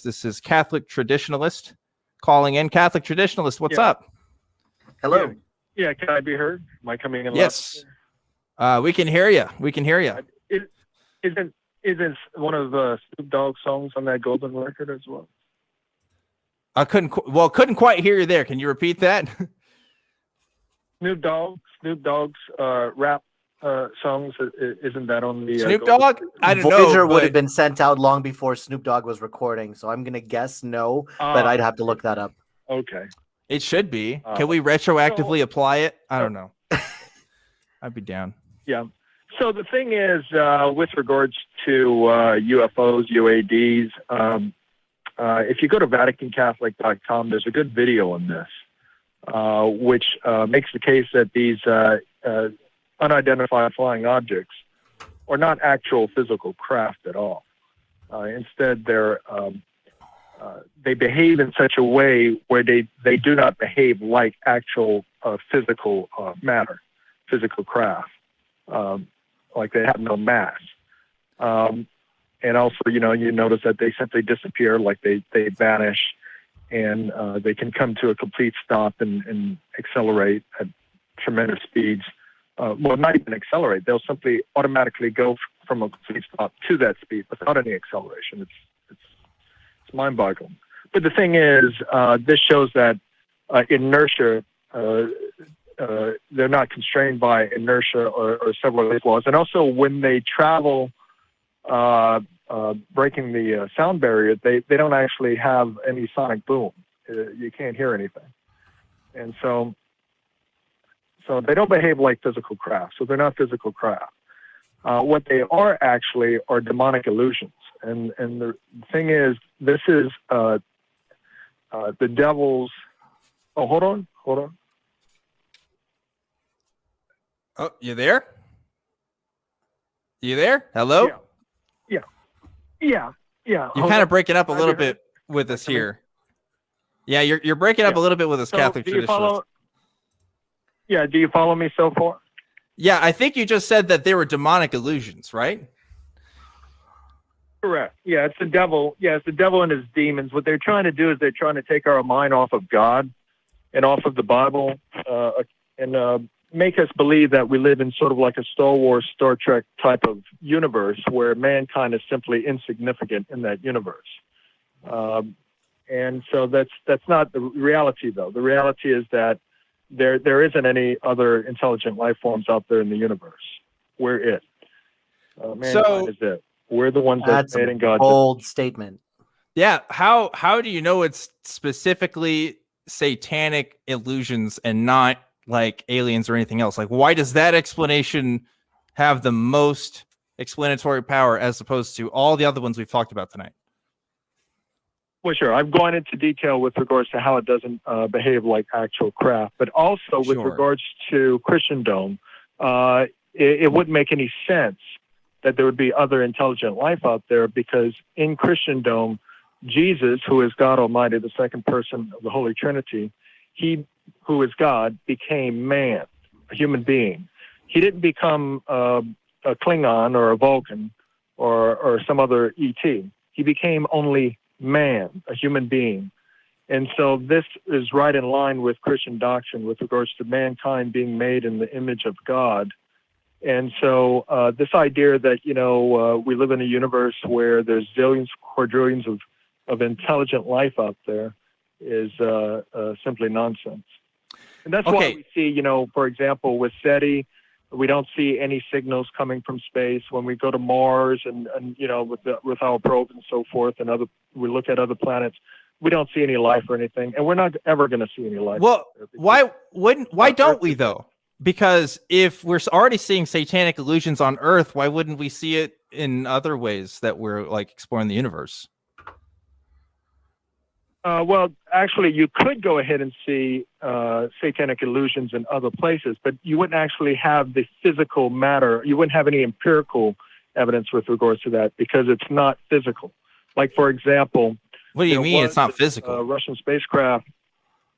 This is Catholic Traditionalist calling in. Catholic Traditionalist, what's up? Hello. Yeah, can I be heard? Am I coming in? Yes. We can hear you. We can hear you. Isn't one of Snoop Dogg's songs on that Golden record as well? I couldn't quite hear you there. Can you repeat that? Snoop Dogg's rap songs, isn't that on the Snoop Dogg? I don't know. Voyager would have been sent out long before Snoop Dogg was recording, so I'm gonna guess no, but I'd have to look that up. Okay. It should be. Can we retroactively apply it? I don't know. I'd be down. Yeah. So the thing is, with regards to UFOs, UADs, if you go to VaticanCatholic.com, there's a good video on this, which makes the case that these unidentified flying objects are not actual physical craft at all. Instead, they behave in such a way where they do not behave like actual physical matter, physical craft. Like they have no mass. And also, you notice that they simply disappear, like they vanish, and they can come to a complete stop and accelerate at tremendous speeds. Well, not even accelerate. They'll simply automatically go from a complete stop to that speed without any acceleration. It's mind-boggling. But the thing is, this shows that inertia, they're not constrained by inertia or several other laws. And also, when they travel, breaking the sound barrier, they don't actually have any sonic boom. You can't hear anything. And so they don't behave like physical craft. So they're not physical craft. What they are actually are demonic illusions. And the thing is, this is the devil's. Oh, hold on. Oh, you there? You there? Hello? Yeah. You're kind of breaking up a little bit with us here. Yeah, you're breaking up a little bit with us, Catholic Traditionalists. Do you follow me so far? Yeah, I think you just said that they were demonic illusions, right? Correct. Yeah, it's the devil. Yeah, it's the devil and his demons. What they're trying to do is they're trying to take our mind off of God and off of the Bible and make us believe that we live in sort of like a Star Wars, Star Trek type of universe where mankind is simply insignificant in that universe. And so that's not the reality, though. The reality is that there isn't any other intelligent life forms out there in the universe. We're it. Mankind is it. We're the ones that's made in God's bold statement. Yeah. How do you know it's specifically satanic illusions and not like aliens or anything else? Like, why does that explanation have the most explanatory power as opposed to all the other ones we've talked about tonight? Well, sure. I've gone into detail with regards to how it doesn't behave like actual craft, but also with regards to Christendom, it wouldn't make any sense that there would be other intelligent life out there, because in Christendom, Jesus, who is God Almighty, the second person of the Holy Trinity, he who is God became man, a human being. He didn't become a Klingon or a Vulcan or some other ET. He became only man, a human being. And so this is right in line with Christian doctrine with regards to mankind being made in the image of God. And so this idea that, we live in a universe where there's zillions, quadrillions of intelligent life out there is simply nonsense. And that's why we see, for example, with SETI, we don't see any signals coming from space. When we go to Mars and with our probe and so forth, and we look at other planets, we don't see any life or anything, and we're not ever going to see any life. Well, why don't we though? Because if we're already seeing satanic illusions on Earth, why wouldn't we see it in other ways that we're like exploring the universe? Well, actually, you could go ahead and see satanic illusions in other places, but you wouldn't actually have the physical matter. You wouldn't have any empirical evidence with regards to that because it's not physical. Like, for example, what do you mean it's not physical? Russian spacecraft.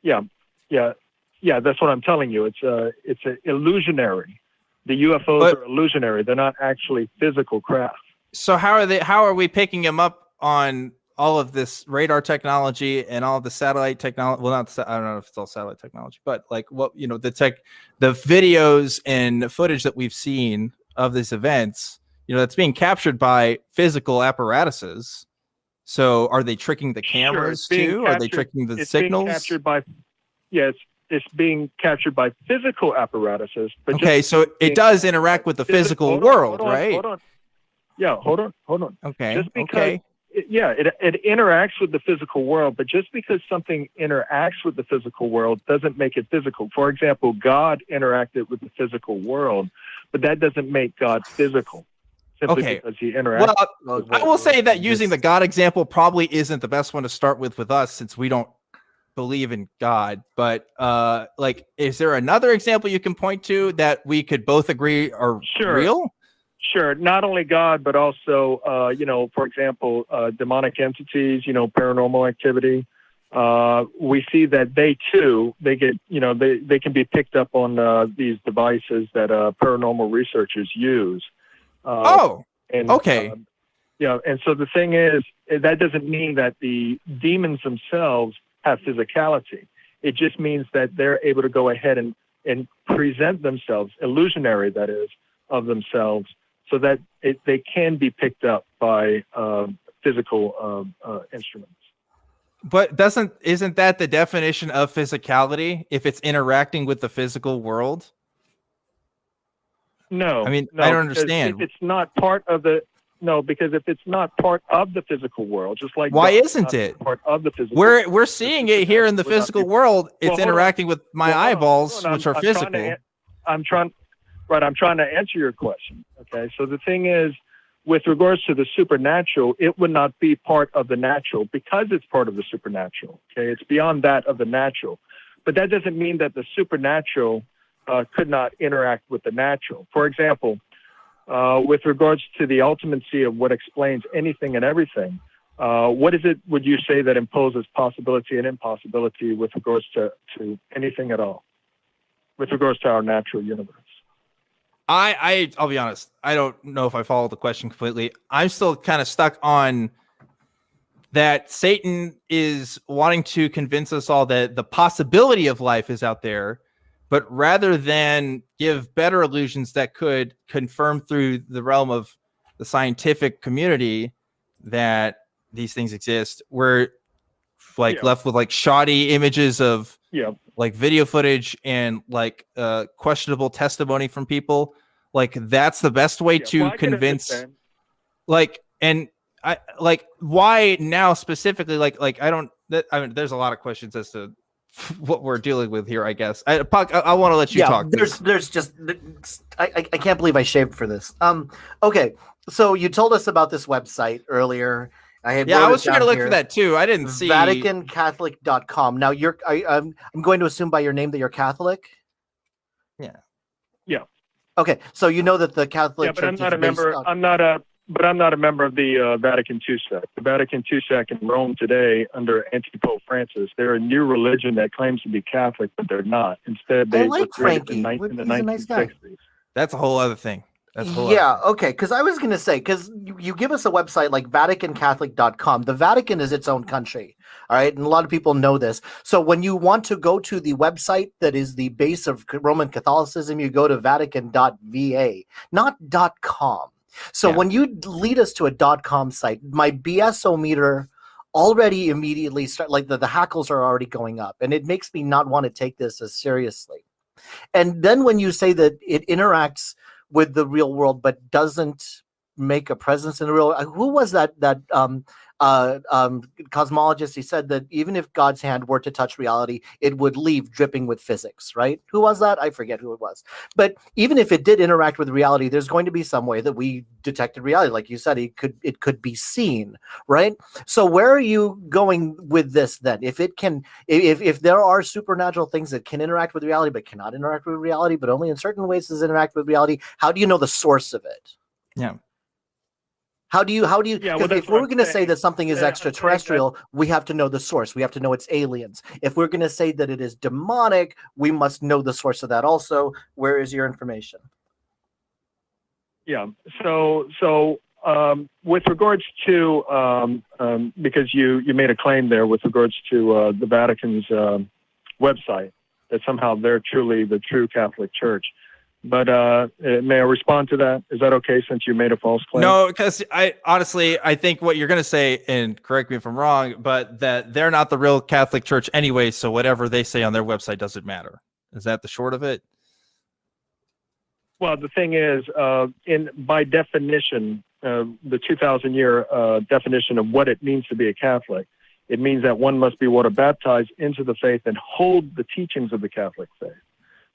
Yeah. That's what I'm telling you. It's illusionary. The UFOs are illusionary. They're not actually physical craft. So how are we picking them up on all of this radar technology and all of the satellite technology. Well, I don't know if it's all satellite technology, but like what, the videos and footage that we've seen of these events, that's being captured by physical apparatuses. So are they tricking the cameras too? Are they tricking the signals? Being captured by, yes, it's being captured by physical apparatuses. But okay, so it does interact with the physical world, right? Hold on. Yeah, hold on. Okay. Just because, it interacts with the physical world, but just because something interacts with the physical world doesn't make it physical. For example, God interacted with the physical world, but that doesn't make God physical. Simply because he interacts. Well, I will say that using the God example probably isn't the best one to start with us, since we don't believe in God. But is there another example you can point to that we could both agree are real? Sure. Not only God, but also, for example, demonic entities, paranormal activity. We see that they get, they can be picked up on these devices that paranormal researchers use. And so the thing is, that doesn't mean that the demons themselves have physicality. It just means that they're able to go ahead and present themselves, illusionary that is, of themselves, so that they can be picked up by physical instruments. But isn't that the definition of physicality? If it's interacting with the physical world? No, I mean, I don't understand. If it's not part of because if it's not part of the physical world, just like why isn't it part of the physical? We're seeing it here in the physical world. It's interacting with my eyeballs, which are physical. I'm trying to answer your question. Okay, so the thing is, with regards to the supernatural, it would not be part of the natural because it's part of the supernatural. Okay, it's beyond that of the natural, but that doesn't mean that the supernatural could not interact with the natural. For example, with regards to the ultimacy of what explains anything and everything, what is it, would you say, that imposes possibility and impossibility with regards to anything at all, with regards to our natural universe? I'll be honest, I don't know if I follow the question completely. I'm still kind of stuck on that Satan is wanting to convince us all that the possibility of life is out there, but rather than give better illusions that could confirm through the realm of the scientific community that these things exist, we're left with shoddy images of video footage and questionable testimony from people. That's the best way to convince. Why now specifically? There's a lot of questions as to what we're dealing with here, I guess. I want to let you talk. I can't believe I shaved for this. Okay, so you told us about this website earlier. I was trying to look for that too. I didn't see VaticanCatholic.com. Now I'm going to assume by your name that you're Catholic. Yeah. Okay, so you know that the Catholic but Church I'm not is a member. I'm not a member of the Vatican II sect. The Vatican II sect in Rome today, under Anti-Pope Francis, they're a new religion that claims to be Catholic, but they're not. Instead, they were created in the 1960s. That's a whole other thing. Okay, because I was going to say, because you give us a website like VaticanCatholic.com. The Vatican is its own country, all right? And a lot of people know this. So when you want to go to the website that is the base of Roman Catholicism, you go to Vatican.va, not .com. So when you lead us to a .com site, my BSometer already immediately start, the hackles are already going up, and it makes me not want to take this as seriously. And then when you say that it interacts with the real world but doesn't make a presence in the real, who was that cosmologist? He said that even if God's hand were to touch reality, it would leave dripping with physics, right? Who was that? I forget who it was. But even if it did interact with reality, there's going to be some way that we detected reality. Like you said, it could be seen, right? So where are you going with this then? If there are supernatural things that can interact with reality but cannot interact with reality, but only in certain ways does it interact with reality, how do you know the source of it? Yeah. How do you? Because if we're going to say that something is extraterrestrial, we have to know the source. We have to know it's aliens. If we're going to say that it is demonic, we must know the source of that also. Where is your information? Yeah. So with regards to because you made a claim there with regards to the Vatican's website that somehow they're truly the true Catholic Church. But may I respond to that? Is that okay since you made a false claim? No, because I think what you're going to say, and correct me if I'm wrong, but that they're not the real Catholic Church anyway, so whatever they say on their website doesn't matter. Is that the short of it? Well, the thing is, by definition, the 2,000-year definition of what it means to be a Catholic, it means that one must be water baptized into the faith and hold the teachings of the Catholic faith.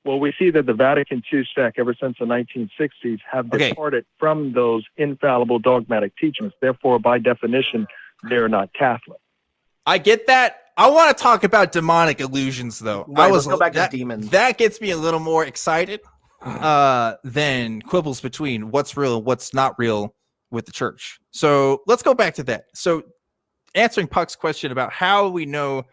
Well, we see that the Vatican II sect, ever since the 1960s, have departed from those infallible dogmatic teachings. Therefore, by definition, they're not Catholic. I get that. I want to talk about demonic illusions, though. Right, let's go back to demons. That gets me a little more excited than quibbles between what's real and what's not real with the church. So let's go back to that. So answering Puck's question about how we know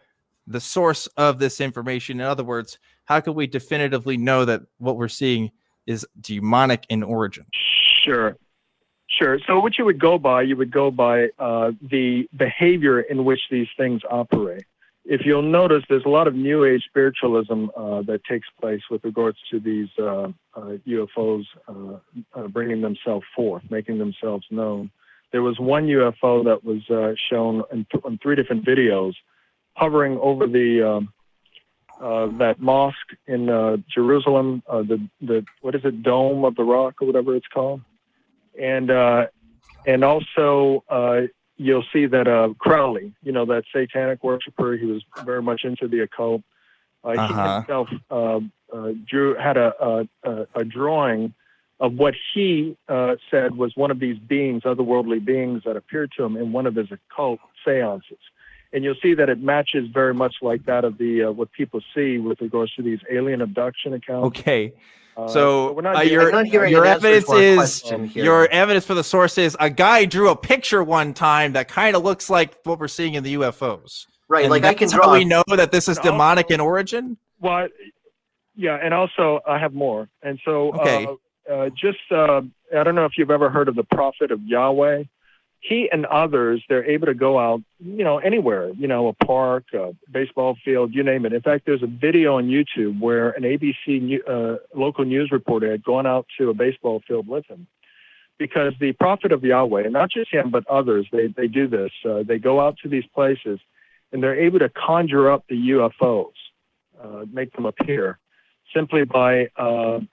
the source of this information, in other words, how can we definitively know that what we're seeing is demonic in origin? Sure. So what you would go by the behavior in which these things operate. If you'll notice, there's a lot of New Age spiritualism that takes place with regards to these UFOs bringing themselves forth, making themselves known. There was one UFO that was shown on 3 different videos hovering over the that mosque in Jerusalem, the what is it, Dome of the Rock or whatever it's called, and also you'll see that Crowley, that satanic worshiper, he was very much into the occult. He himself had a drawing of what he said was one of these beings, otherworldly beings that appeared to him in one of his occult seances. And you'll see that it matches very much like that of the what people see with regards to these alien abduction accounts. Okay. So your evidence is your evidence for the source is a guy drew a picture one time that kind of looks like what we're seeing in the UFOs. Right, and like I can draw. How we know that this is demonic in origin. Well, yeah, and also I have more. And so, I don't know if you've ever heard of the Prophet of Yahweh. He and others, they're able to go out, anywhere, a park, a baseball field, you name it. In fact, there's a video on YouTube where an ABC local news reporter had gone out to a baseball field with him, because the Prophet of Yahweh, and not just him, but others, they do this. They go out to these places and they're able to conjure up the UFOs, make them appear simply by, going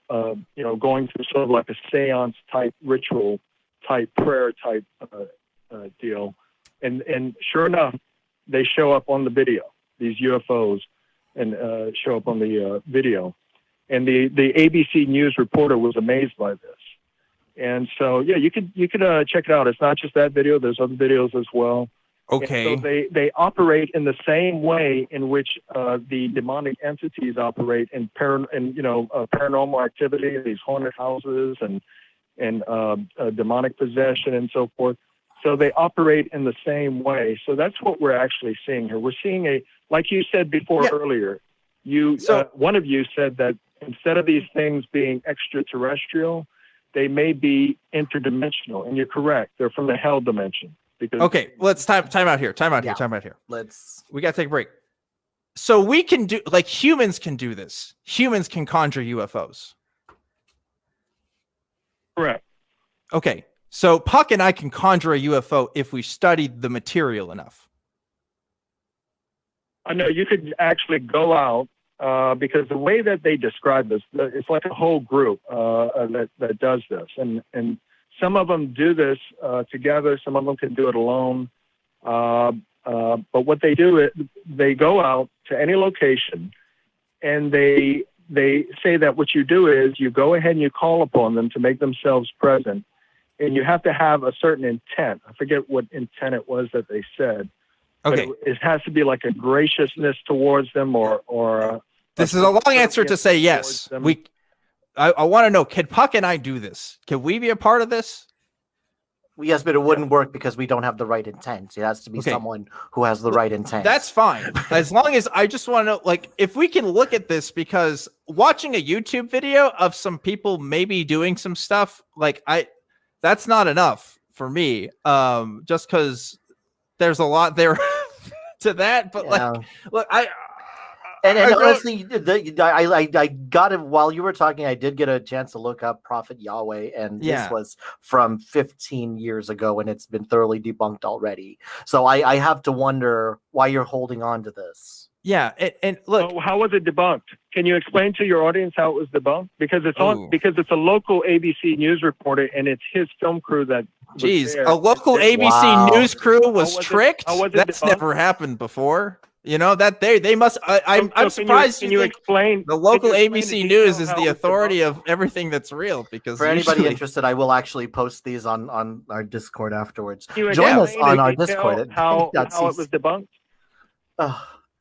through sort of like a seance type ritual type prayer type deal, and sure enough, they show up on the video. These UFOs and show up on the video, and the ABC News reporter was amazed by this. And so, yeah, you could check it out. It's not just that video. There's other videos as well. Okay. And so they operate in the same way in which the demonic entities operate in paranormal activity, these haunted houses and demonic possession and so forth. So they operate in the same way. So that's what we're actually seeing here. We're seeing like you said before earlier, one of you said that instead of these things being extraterrestrial, they may be interdimensional. And you're correct. They're from the hell dimension. Let's time out here. Time out here. We got to take a break. So we can do, like, humans can do this. Humans can conjure UFOs. Correct. Okay, so Puck and I can conjure a UFO if we studied the material enough. I know you could actually go out because the way that they describe this, it's like a whole group that does this, and some of them do this together. Some of them can do it alone. But what they do is they go out to any location, and they say that what you do is you go ahead and you call upon them to make themselves present, and you have to have a certain intent. I forget what intent it was that they said. Okay. It has to be like a graciousness towards them or this is a long answer to say yes. I want to know, can Puck and I do this? Can we be a part of this? Yes, but it wouldn't work because we don't have the right intent. It has to be someone who has the right intent. That's fine. As long as I just want to know, like, if we can look at this, because watching a YouTube video of some people maybe doing some stuff, like, that's not enough for me, just because there's a lot there to that. But like, look, And I wrote, honestly, I got it while you were talking. I did get a chance to look up Prophet Yahweh, and this was from 15 years ago, and it's been thoroughly debunked already. So I have to wonder why you're holding on to this. Yeah, and look, how was it debunked? Can you explain to your audience how it was debunked? Because it's a local ABC news reporter, and it's his film crew that. A local ABC news crew was tricked. That's never happened before. You know that they must. I'm surprised. Can you explain? The local ABC News is the authority of everything that's real. Because for anybody interested, I will actually post these on our Discord afterwards. Join us on our Discord. How it was debunked?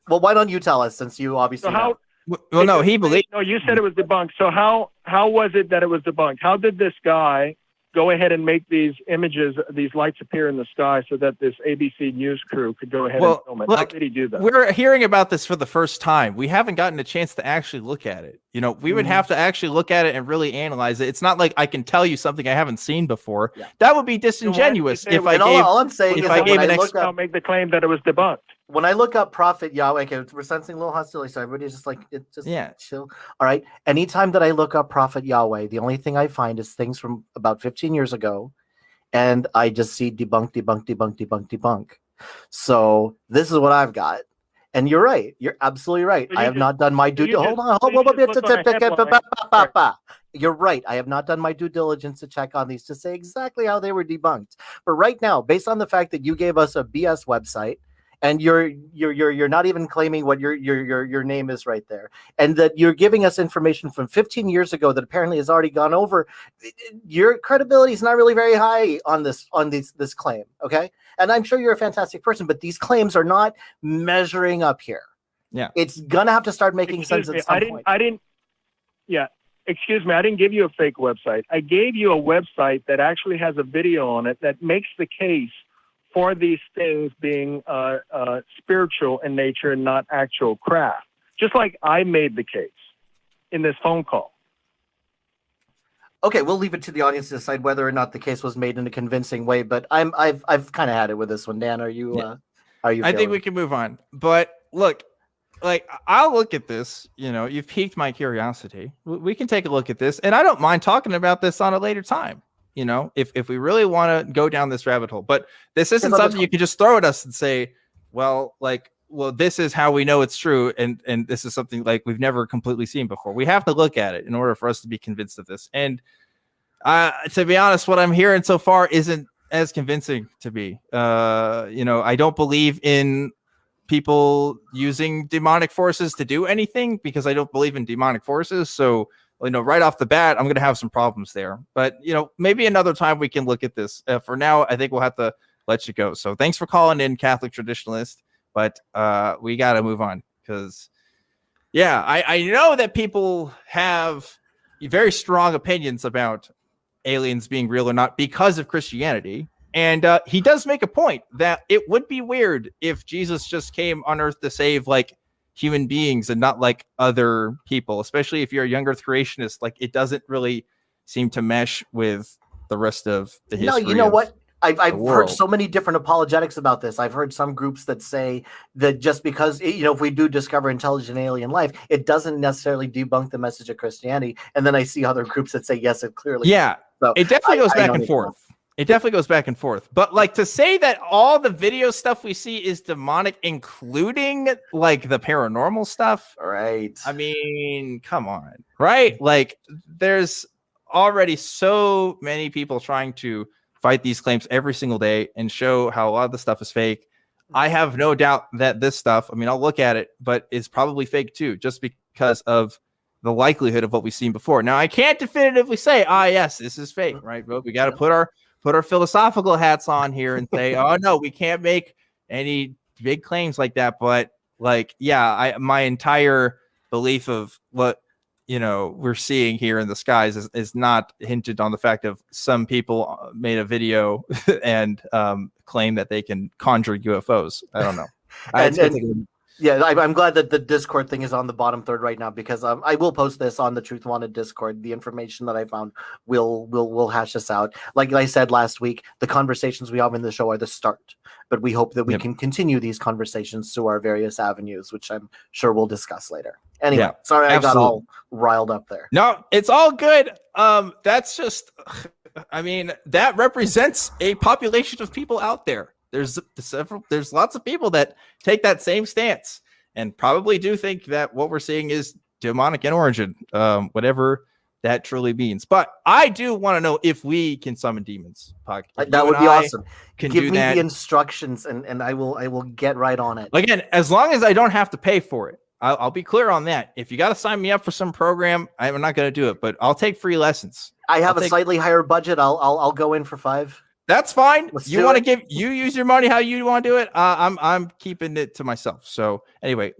Well, why don't you tell us, since you obviously know. Well, no, he believed. No, you said it was debunked. So how was it that it was debunked? How did this guy go ahead and make these images, these lights appear in the sky so that this ABC News crew could go ahead and film it? How did he do that? We're hearing about this for the first time. We haven't gotten a chance to actually look at it. You know, we would have to actually look at it and really analyze it. It's not like I can tell you something I haven't seen before. Yeah. That would be disingenuous if I gave. All I'm saying is I'll make the claim that it was debunked. When I look up Prophet Yahweh, okay, we're sensing a little hostility, so everybody's just like, chill. All right. Anytime that I look up Prophet Yahweh, the only thing I find is things from about 15 years ago, and I just see debunk. So this is what I've got. And you're right. You're absolutely right. I have not done my due diligence. You're right. I have not done my due diligence to check on these to say exactly how they were debunked. But right now, based on the fact that you gave us a BS website, and you're not even claiming what your name is right there, and that you're giving us information from 15 years ago that apparently has already gone over, your credibility is not really very high on this claim. Okay, and I'm sure you're a fantastic person, but these claims are not measuring up here. Yeah, it's gonna have to start making sense at some point. Excuse me, I didn't give you a fake website. I gave you a website that actually has a video on it that makes the case for these things being spiritual in nature and not actual craft. Just like I made the case in this phone call. Okay, we'll leave it to the audience to decide whether or not the case was made in a convincing way. But I've kind of had it with this one. Dan, are you? I think we can move on. But look, like I'll look at this. You know, you've piqued my curiosity. We can take a look at this, and I don't mind talking about this on a later time. You know, if we really want to go down this rabbit hole, but this isn't something you can just throw at us and say, well, this is how we know it's true. And this is something like we've never completely seen before. We have to look at it in order for us to be convinced of this. And to be honest, what I'm hearing so far isn't as convincing to me. You know, I don't believe in people using demonic forces to do anything because I don't believe in demonic forces. So, you know, right off the bat, I'm going to have some problems there. But, you know, maybe another time we can look at this. For now, I think we'll have to let you go. So thanks for calling in, Catholic Traditionalist. But we got to move on because, yeah, I know that people have very strong opinions about aliens being real or not because of Christianity. And he does make a point that it would be weird if Jesus just came on earth to save, like, human beings and not like other people, especially if you're a younger creationist. Like, it doesn't really seem to mesh with the rest of the history. No, you know what? I've heard so many different apologetics about this. I've heard some groups that say that just because, you know, if we do discover intelligent alien life, it doesn't necessarily debunk the message of Christianity. And then I see other groups that say, yes, it clearly. Yeah, so it definitely goes back and forth. It definitely goes back and forth. But like to say that all the video stuff we see is demonic, including like the paranormal stuff. Right. I mean, come on. Right. Like there's already so many people trying to fight these claims every single day and show how a lot of the stuff is fake. I have no doubt that this stuff, I mean, I'll look at it, but it's probably fake too, just because of the likelihood of what we've seen before. Now, I can't definitively say, yes, this is fake, right? But we got to put our philosophical hats on here and say, oh no, we can't make any big claims like that. But like, yeah, my entire belief of what, you know, we're seeing here in the skies is not hinted on the fact of some people made a video and claim that they can conjure UFOs. I don't know. Yeah, I'm glad that the Discord thing is on the bottom third right now, because I will post this on the Truth Wanted Discord. The information that I found will hash this out. Like I said last week, the conversations we have in the show are the start, but we hope that we can continue these conversations through our various avenues, which I'm sure we'll discuss later. Anyway, sorry I got all riled up there. No, it's all good. That's just, I mean, that represents a population of people out there. There's lots of people that take that same stance and probably do think that what we're seeing is demonic in origin, whatever that truly means. But I do want to know if we can summon demons. That would be awesome. Give me the instructions, and I will get right on it. Again, as long as I don't have to pay for it. I'll be clear on that. If you got to sign me up for some program, I'm not going to do it, but I'll take free lessons. I have a slightly higher budget. I'll go in for 5. That's fine. You want to use your money how you want to do it. I'm keeping it to myself. So anyway,